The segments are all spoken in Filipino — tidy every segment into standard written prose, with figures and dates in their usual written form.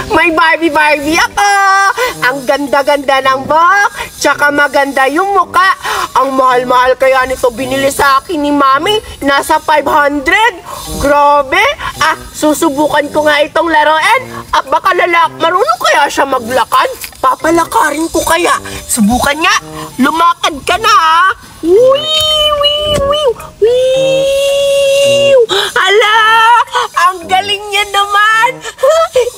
May Barbie ako! Ang ganda-ganda ng buhok, tsaka maganda yung muka. Ang mahal-mahal kaya nito binili sa akin ni Mami, nasa 500. Grabe! Susubukan ko nga itong laruan. Baka marunong kaya siya maglakad? Papalakarin ko kaya. Subukan nga. Lumakad ka na, ha? Hala! Ang galing niya naman!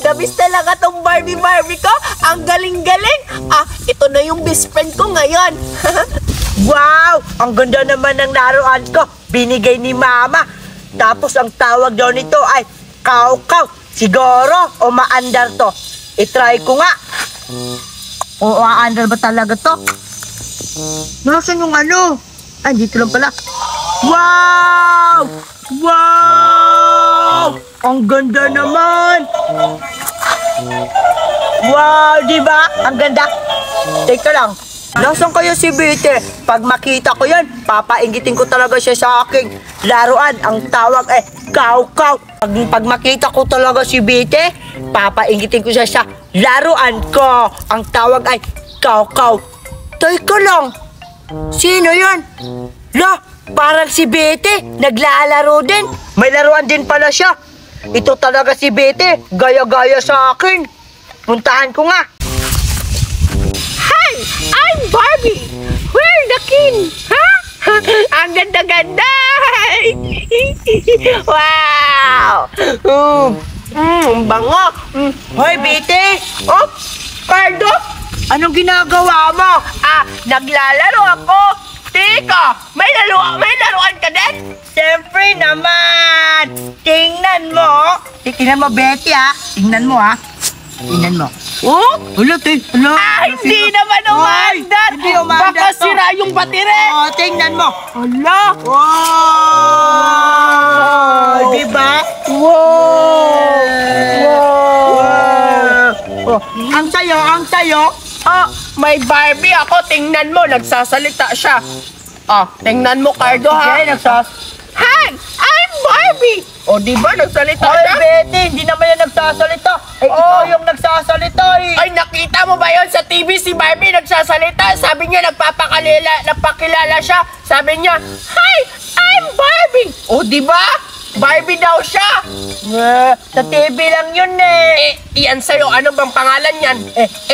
Dabis talaga tong Barbie ko. Ang galing-galing. Ito na yung best friend ko ngayon. Wow! Ang ganda naman ng laruan ko. Binigay ni Mama. Tapos ang tawag daw nito ay kaw-kaw. Siguro o maandar to. I-try ko nga. O maandar ba talaga to? Nasaan yung ano? Dito lang pala. Wow! Wow! Ang ganda naman! Wow, di ba? Ang ganda. Teka lang. Nasaan kayo si Bete? Pag makita ko yan, papainggitin ko talaga siya sa aking laruan. Ang tawag ay kaw-kaw. Pag makita ko talaga si Bete, papainggitin ko siya sa laruan ko. Ang tawag ay kaw-kaw. Teka lang. Sino yan? Parang si Bete. Naglalaro din. May laruan din pala siya. Ito talaga si Bete. Gaya-gaya sa akin. Puntahan ko nga. Hi! I'm Barbie! We're the king! Ha? Ang ganda-ganda! Wow! Bango! Hoy, Bete! Oh, Cardo? Anong ginagawa mo? Naglalaro ako! Teka! May laruan ka din? Siyempre naman! Tingnan mo! Tingnan mo, Betty, ha? Tingnan mo, ha? Tingnan mo. Oh? Hala, hala. Hindi naman umandar! Hindi umandar Baka to. sira yung batire! Tingnan mo. Hala! Wow! Diba? Wow! Ang sayo. May Barbie ako. Tingnan mo, nagsasalita siya. Tingnan mo, Cardo, ha? Hi! I'm Barbie! Diba, nagsalita siya? Betty, hindi naman yan nagsasalita. Ikaw yung nagsasalita, eh. Ay, nakita mo ba yun sa TV? Si Barbie nagsasalita. Sabi niya, nagpapakilala siya. Sabi niya, Hi! I'm Barbie! Diba? Barbie daw siya. Sa TV lang yun, eh. Iyan sa'yo, ano bang pangalan yan?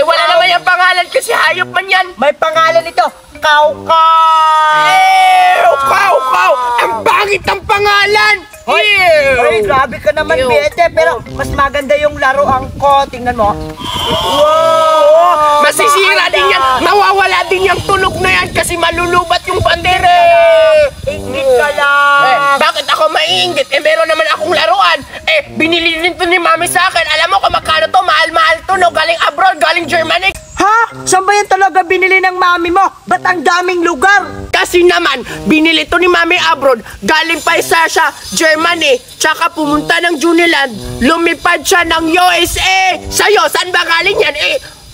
Wala naman yung pangalan kasi hayop man yan. May pangalan ito. Kaw-kaw! Kaw-kaw! Ang pangit ng pangalan! Ay, grabe ka naman, Bete. Pero mas maganda yung laruan ko. Tingnan mo. Wow! Masisira din yan. Mawawala din yung tunog na yan kasi malulubat yung bandere. Ingit ka lang. Bakit ako maiinggit? Meron naman akong laruan. Binili din to ni Mami sa akin. Alam mo kung magkano to? Mahal-mahal to, no? Galing abroad, galing Germany. Ha? Saan ba yan talaga binili ng Mami mo? Ba't ang daming lugar? Kasi naman, binili to ni Mami abroad. Galing pa isa siya, Germany. Tsaka pumunta ng Juniland. Lumipad siya ng USA. Sa'yo, saan ba galing yan?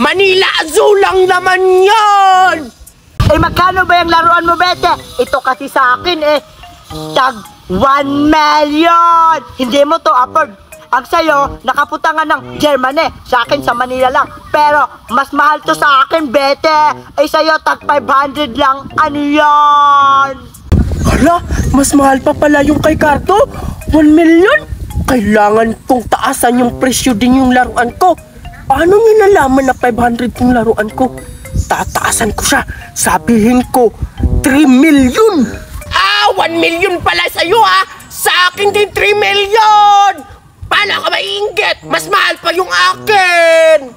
Manila Zoo lang naman yan. Magkano ba yung laruan mo, Bete? Ito kasi sa akin, tag 1 million. Hindi mo to afford. Ang sayo, nakapunta nga ng Germany. Sa akin, sa Manila lang. Pero, mas mahal to sa akin, Bete. Sa'yo, tag 500 lang. Ano yan? Hala, mas mahal pa pala yung kay Cardo. 1 million? Kailangan kong taasan yung presyo din yung laruan ko. Paano niya nalaman na 500 yung laruan ko? Tataasan ko siya. Sabihin ko, 3 million. 1 million pala sa'yo, ha? Sa akin din 3 million. Paano ka maiinggit? Mas mahal pa yung akin.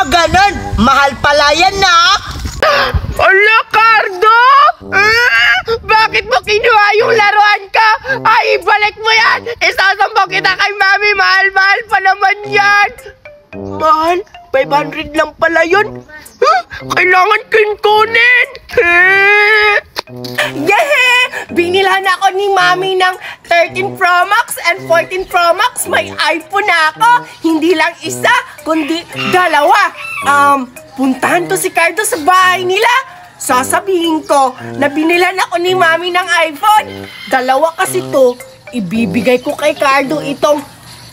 Ganon? Mahal pala yan, na? Ala, Cardo! Bakit mo kinuha yung laruan ka? Ibalik mo yan! Isasampo kita kay Mami. Mahal-mahal pa naman yan. Mahal? 500 lang pala yun? Kailangan kunin! Yehey! Binilhan ako ni Mami ng 13 Pro Max and 14 Pro Max. May iPhone na ako. Hindi lang isa, kundi dalawa. Puntahan to si Cardo sa bahay nila. Sasabihin ko na binilhan ako ni Mami ng iPhone. Dalawa kasi to. Ibibigay ko kay Cardo itong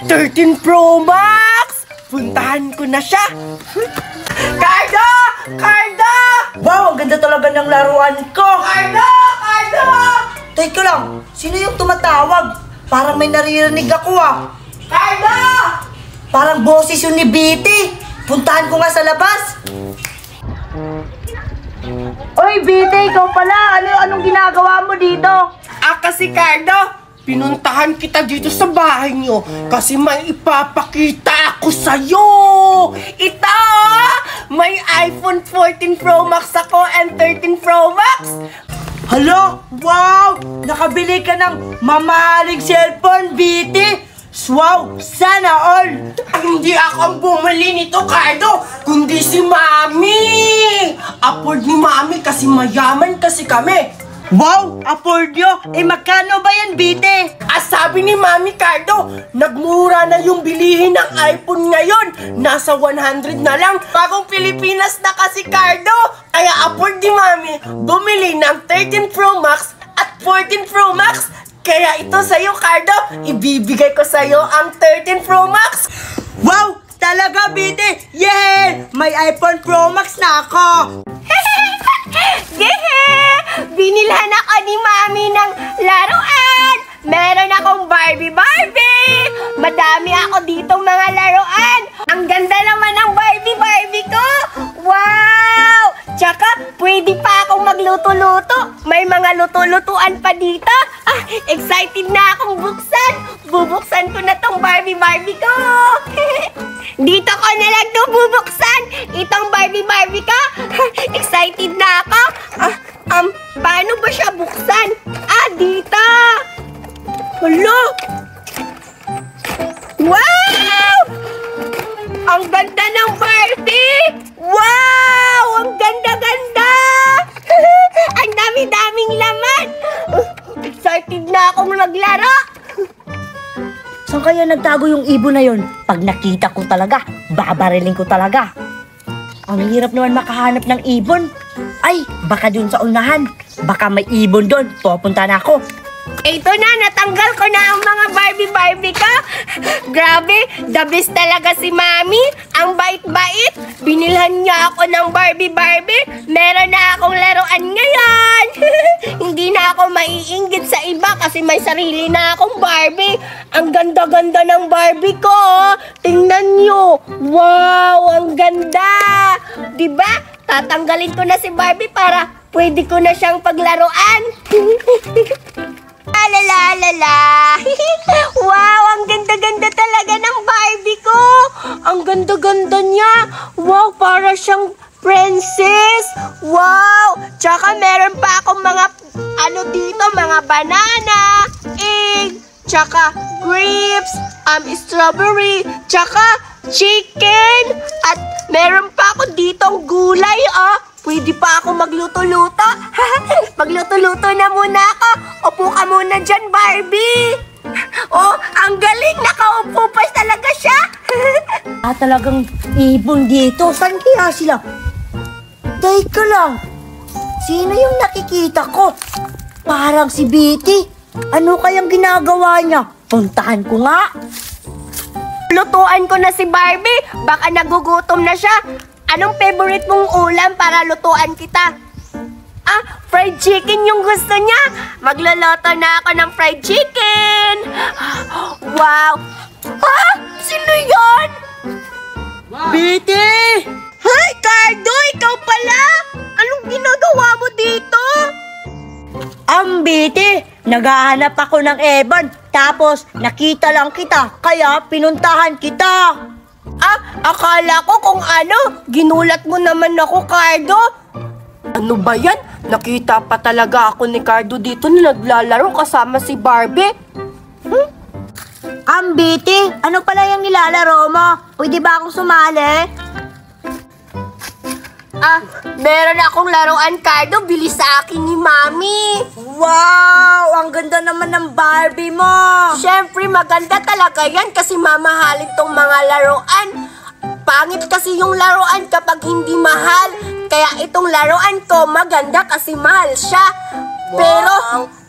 13 Pro Max. Puntahan ko na siya. Cardo! Cardo! Wow, ang ganda talaga ng laruan ko. Cardo! Cardo! Teka lang, sino yung tumatawag? Parang may naririnig ako ah. Cardo! Parang boses yun ni Biti. Puntahan ko nga sa labas. Oy, Biti, ikaw pala. Anong ginagawa mo dito? Kasi Cardo, pinuntahan kita dito sa bahay niyo kasi may ipapakita ako sa'yo. Ito! May iPhone 14 Pro Max ako and 13 Pro Max. Hala, wow! Nakabili ka ng mamahaling cellphone, Biti. Wow, sana all. Hindi ako ang bumili nito, Cardo, kundi si Mami. Afford ni Mami kasi mayaman kasi kami. Wow, afford nyo. Magkano ba yan, Biti? Sabi ni Mami, Cardo, nagmura na yung bilihin ng iPhone ngayon. Nasa 100 na lang. Bagong Pilipinas na kasi, Cardo. Kaya afford ni Mami bumili ng 13 Pro Max at 14 Pro Max. Kaya ito sa'yo, Cardo. Ibibigay ko sa'yo ang 13 Pro Max. Wow, talaga, Biti. Yeah! May iPhone Pro Max na ako. Binilhan ako ni Mami ng laruan! Meron akong Barbie! Madami ako ditong mga laruan! Ang ganda naman ng Barbie ko! Wow! Tsaka, pwede pa akong magluto-luto! May mga luto-lutuan pa dito! Excited na akong buksan! Bubuksan ko na tong Barbie ko! Dito ko na lang ito bubuksan! Itong Barbie ko! Excited na ako! Paano ba siya buksan? Dito! Hala! Wow! Ang ganda ng Barbie! Wow! Ang ganda-ganda! Ang dami-daming laman! Excited na akong maglaro! Saan kaya nagtago yung ibon na yon? Pag nakita ko talaga, babariling ko talaga. Ang hirap naman makahanap ng ibon. Ay, baka dun sa unahan. Baka may ibon dun. Pupunta na ako. Ito na, natanggal ko na ang mga Barbie ko. Grabe, the best talaga si Mami. Ang bait-bait. Binilhan niya ako ng Barbie. Meron na akong laruan ngayon. Hindi na ako maiinggit sa iba kasi may sarili na akong Barbie. Ang ganda-ganda ng Barbie ko. Tingnan niyo. Wow, ang ganda. Diba? Tatanggalin ko na si Barbie para pwede ko na siyang paglaruan. Alalala. Wow, ang ganda-ganda talaga ng Barbie ko. Ang ganda-ganda niya. Wow, para siyang princess. Wow, tsaka meron pa akong mga mga banana, egg, tsaka grapes, strawberry, tsaka chicken, at meron pa ako ditong gulay, Pwede pa ako magluto-luto. Magluto-luto na muna ako. Upo ka muna dyan, Barbie. Ang galing. Nakaupo pa talaga siya. Talagang ibon dito. Saan kaya sila? Teka lang. Sino yung nakikita ko? Parang si Biti. Ano kayang ginagawa niya? Puntahan ko nga. Lutuan ko na si Barbie. Baka nagugutom na siya. Anong favorite mong ulam para lutuan kita? Fried chicken yung gusto niya. Magluluto na ako ng fried chicken. Wow. Sino yun? Biti! Hi, Cardo! Ikaw pala? Anong ginagawa mo dito? Biti! Naghahanap ako ng Evan. Tapos, nakita lang kita. Kaya, pinuntahan kita. Akala ko kung ginulat mo naman ako, Cardo. Ano ba yan? Nakita pa talaga ako ni Cardo dito na naglalaro kasama si Barbie. Biti, ano pala yung nilalaro mo? Pwede ba akong sumali? Meron akong laruan, Cardo. Bili sa akin ni Mami. Wow! Ang ganda naman ng Barbie mo! Siyempre, maganda talaga yan kasi mamahalin tong mga laruan. Pangit kasi yung laruan kapag hindi mahal. Kaya itong laruan ko maganda kasi mahal siya. Wow. Pero,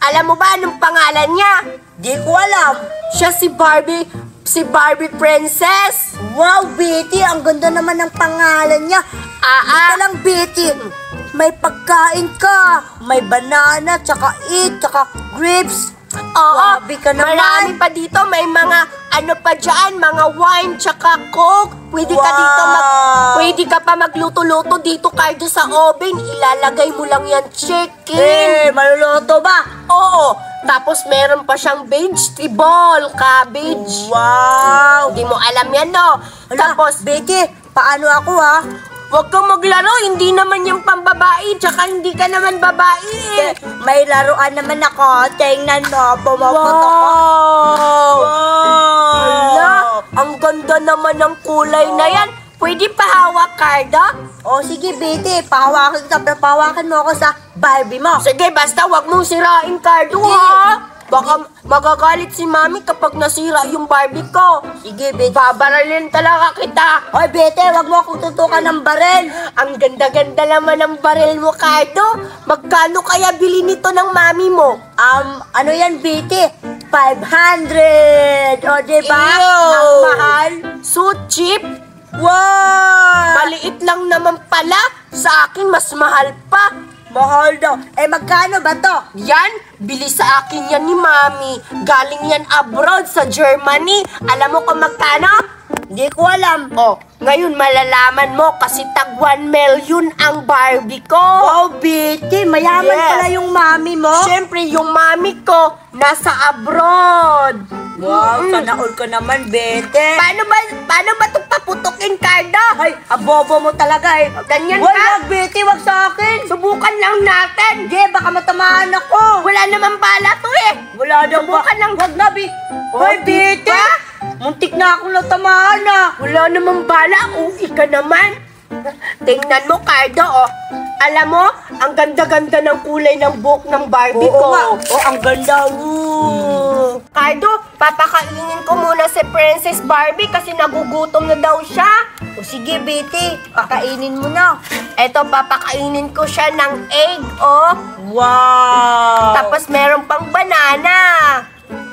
alam mo ba anong pangalan niya? Di ko alam. Siya si Barbie. si Barbie Princess. Wow, Betty, ang ganda naman ng pangalan niya. Dito lang, Betty. May pagkain ka. May banana, tsaka tsaka grapes. Oo, Grabe ka naman. marami pa dito. May mga ano pa dyan, mga wine, tsaka coke. Pwede ka dito pwede ka pa magluto-luto dito kahit sa oven. Ilalagay mo lang yan chicken. Maluluto ba? Oo, tapos meron pa siyang vegetable, cabbage. Wow! Hindi mo alam yan, no? Tapos, Betty, paano ako ha? Huwag kang maglaro, hindi naman yung pambabae, tsaka hindi ka naman babae eh. May laruan naman ako. Tingnan mo, pumuputok ko. Wow! Wow! Hala, ang ganda naman ng kulay na yan. Pwede pahawak, Cardo? O sige, Betty, pahawakan mo ako sa Barbie mo. Sige, basta wag mong sirain, Cardo, ha? Baka magagalit si Mami kapag nasira yung Barbie ko. Sige, Betty. Babaralin talaga kita. Hoy, Betty, wag mo akong tutukan ng baril. Ang ganda-ganda naman ng baril mo, Cardo. Magkano kaya bili nito ng Mami mo? Ano yan, Betty? 500! O, diba? Ew! Ang mahal. So cheap. Wow! Maliit lang naman pala. Sa akin, mas mahal pa. Mahal daw. Magkano ba to? Yan, bili sa akin yan ni Mami. Galing yan abroad sa Germany. Alam mo kung magkano? Hindi ko alam. Oh, ngayon malalaman mo kasi tag 1 million ang Barbie ko. Wow, Betty, mayaman Yes. pala yung mami mo. Siyempre, yung Mami ko nasa abroad. Wow, sana all ka naman, Betty. Paano ba ito paputukin, Cardo? Ay, abobo mo talaga eh. Ganyan Wag, ka? wag, Betty, wag sa akin. Subukan lang natin. Hindi, baka matamaan ako. Wala naman bala to eh. Wala daw ba? Subukan lang. Wag na, Betty. Oh, Hoy, Betty. diba? Muntik na akong natamaan ah. Wala namang bala. Uwi ka naman. Tingnan mo, Cardo, oh. Alam mo, ang ganda-ganda ng kulay ng buhok ng Barbie ko. nga. Oh, ang ganda. Ooh. Cardo, papakainin ko muna si Princess Barbie kasi nagugutom na daw siya. O sige, Betty, pakainin mo na. Eto, papakainin ko siya ng egg, oh. Wow. Tapos meron pang banana.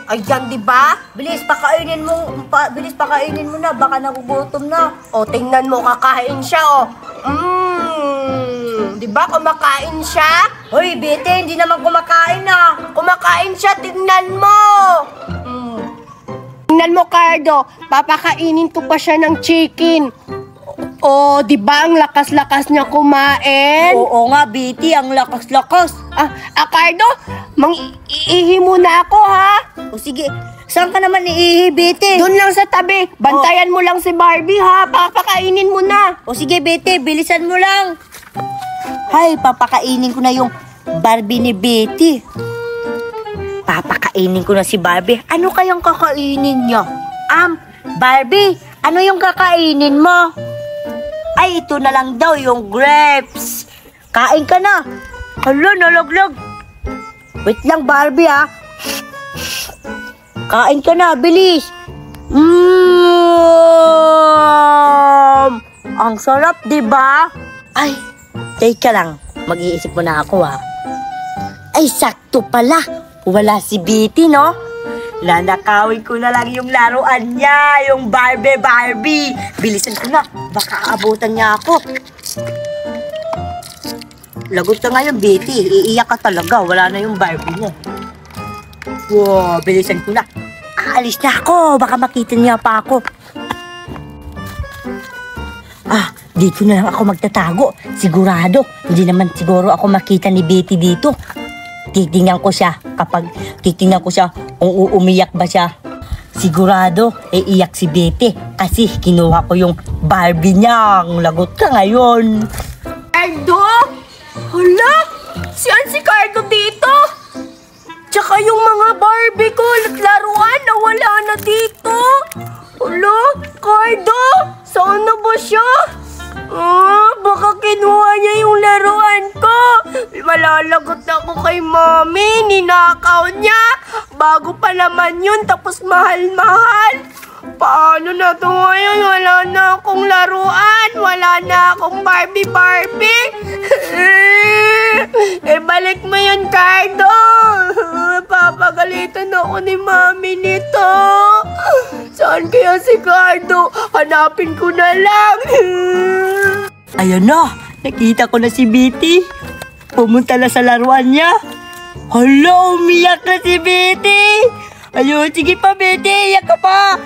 Ayan, di ba? Bilis, pakainin mo na. Baka nagugutom na. O, tingnan mo, kakain siya, oh. Di ba kumakain siya? Hoy, Betty, hindi naman kumakain ah. Kumakain siya, tingnan mo. Tingnan mo, Cardo. Papakainin ko pa siya ng chicken. O, di ba ang lakas-lakas niya kumain? Oo nga, Betty, ang lakas-lakas. Cardo, iihi muna ako, ha? O sige, saan ka naman iihi, Betty? Doon lang sa tabi. Bantayan mo lang si Barbie, ha? Papakainin mo na. O sige, Betty, bilisan mo lang. Hay, papakainin ko na yung Barbie ni Betty. Papakainin ko na si Barbie. Ano kayang kakainin niya? Barbie, ano yung kakainin mo? Ay, ito na lang daw, yung grapes. Kain ka na. Hala, nalaglag. Wait lang, Barbie, ha. Kain ka na, bilis. Ang sarap, di ba? Ay, teka lang. Mag-iisip mo na ako, ha. Ay, sakto pala. Wala si Betty, no? Nanakawin ko na lang yung laruan niya, yung Barbie. Bilisan ko na, baka aabutan niya ako. Lagot ka ngayon, Betty. Iiyak ka talaga, wala na yung Barbie niya. Wow, bilisan ko na. Aalis na ako, baka makita niya pa ako. Dito na lang ako magtatago. Sigurado, hindi naman siguro ako makita ni Betty dito. Titingnan ko siya kung umiyak ba siya. Sigurado, iiyak si Betty kasi kinuha ko yung Barbie niya. Ang lagot ka ngayon. Cardo? Hala? Saan si Cardo dito? Tsaka yung mga Barbie ko at laruan nawala na dito. Hala? Cardo? Saan na ba siya? Baka kinuha niya yung laruan ko. Malalagot na ako kay Mommy. Ninakaw niya. Bago pa naman yun, tapos mahal-mahal. Paano na to ngayon? Wala na akong laruan. Wala na akong Barbie. Balik mo yun, Cardo. Papagalitan ako ni mami nito. Saan kaya si Cardo? Hanapin ko na lang. Ayan na, nakita ko na si Betty. Pumunta na sa laruan niya. Hala, umiyak na si Betty. Ayun, sige pa Betty, iyak ka pa.